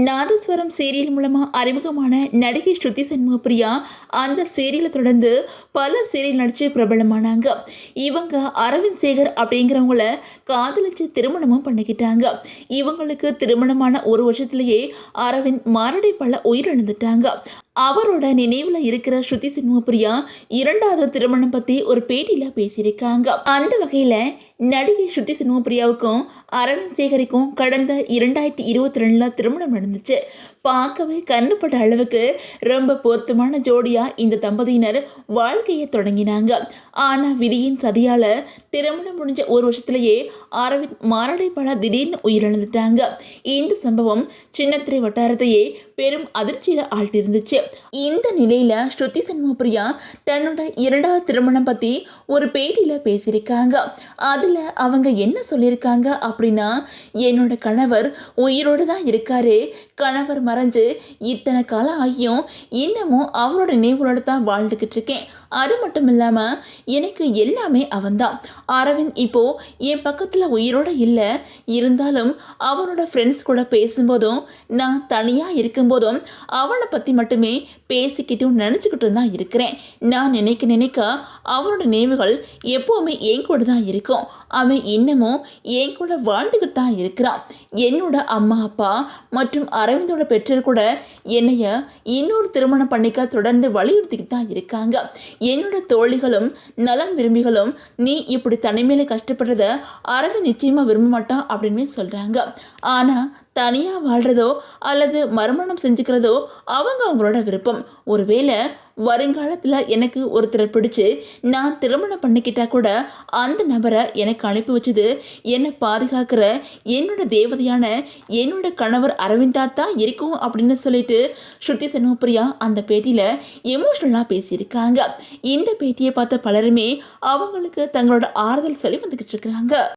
நாதஸ்வரம் serial மூலமாக அறிமுகமான நடிகை ஸ்ருதி சண்முகப்பிரியா அந்த சீரியலை தொடர்ந்து பல சீரியல் நடிச்சு பிரபலமானாங்க. இவங்க அரவிந்த் சேகர் அப்படிங்கிறவங்கள காதலிச்சு திருமணமும் பண்ணிக்கிட்டாங்க. இவங்களுக்கு திருமணமான ஒரு வருஷத்திலேயே அரவிந்த் மாரடைப்பால உயிரிழந்துட்டாங்க. அவரோட நினைவுல இருக்கிற ஸ்ருதி சண்முகப்பிரியா இரண்டாவது திருமணம் பத்தி ஒரு பேட்டியில பேசியிருக்காங்க. அந்த வகையில நடிகை ஸ்ருதி சண்முகப்பிரியாவுக்கும் அரவிந்த் சேகருக்கும் கடந்த 2022 திருமணம் நடந்துச்சு. பார்க்கவே கண்ணுப்பட்ட அளவுக்கு ரொம்ப பொருத்தமான ஜோடியா இந்த தம்பதியினர் வாழ்க்கையை தொடங்கினாங்க. ஆனா விதியின் சதியால திருமணம் முடிஞ்ச ஒரு வருஷத்திலேயே அரவிந்த் மாரடைப்பால திடீர்னு உயிரிழந்துட்டாங்க. இந்த சம்பவம் சின்னத்திரை வட்டாரத்தையே பெரும் அதிர்ச்சியில ஆழ்த்திருந்துச்சு. இந்த நிலையில ஸ்ருதி சண்முகப்பிரியா தன்னோட இரண்டாவது திருமணம் பத்தி ஒரு பேட்டியில பேசியிருக்காங்க. அதுல அவங்க என்ன சொல்லியிருக்காங்க அப்படின்னா, என்னோட கணவர் உயிரோடு தான் இருக்காரு. கணவர் மறைஞ்சு இத்தனை காலம் ஆகியும் இன்னமும் அவரோட நினைவுகளோட தான் வாழ்ந்துக்கிட்டு இருக்கேன். அது மட்டும் இல்லாமல் எனக்கு எல்லாமே அவன்தான். அரவிந்த் இப்போ என் பக்கத்தில் உயிரோடு இல்லை. இருந்தாலும் அவனோட ஃப்ரெண்ட்ஸ் கூட பேசும்போதும் நான் தனியாக இருக்கும்போதும் அவனை பற்றி மட்டுமே பேசிக்கிட்டும் நினச்சிக்கிட்டும் தான் இருக்கிறேன். நான் நினைக்க அவனோட நினைவுகள் எப்போவுமே என் கூட தான் இருக்கும். அவன் இன்னமும் என் கூட வாழ்ந்துக்கிட்டு தான் இருக்கிறான். என்னோட அம்மா அப்பா மற்றும் அரவிந்தோட பெற்றோர் கூட என்னைய இன்னொரு திருமணம் பண்ணிக்க தொடர்ந்து வலியுறுத்திக்கிட்டு தான் இருக்காங்க. என்னோட தோழிகளும் நலன் விரும்பிகளும் நீ இப்படி தனிமையில கஷ்டப்படுறத அரவிந்த் நிச்சயமா விரும்ப மாட்டான் அப்படின்னு சொல்றாங்க. ஆனா தனியாக வாழ்கிறதோ அல்லது மறுமணம் செஞ்சுக்கிறதோ அவங்களோட விருப்பம். ஒருவேளை வருங்காலத்தில் எனக்கு ஒருத்தரை பிடிச்சி நான் திருமணம் பண்ணிக்கிட்டா கூட அந்த நபரை எனக்கு அனுப்பி வச்சது என்னை பாதுகாக்கிற என்னோட தேவதையான என்னோட கணவர் அரவிந்தா தான் இருக்கும் அப்படின்னு சொல்லிட்டு ஸ்ருதி சண்முகப்பிரியா அந்த பேட்டியில் எமோஷ்னலாக பேசியிருக்காங்க. இந்த பேட்டியை பார்த்த பலருமே அவங்களுக்கு தங்களோட ஆறுதல் சொல்லி வந்துக்கிட்டு இருக்கிறாங்க.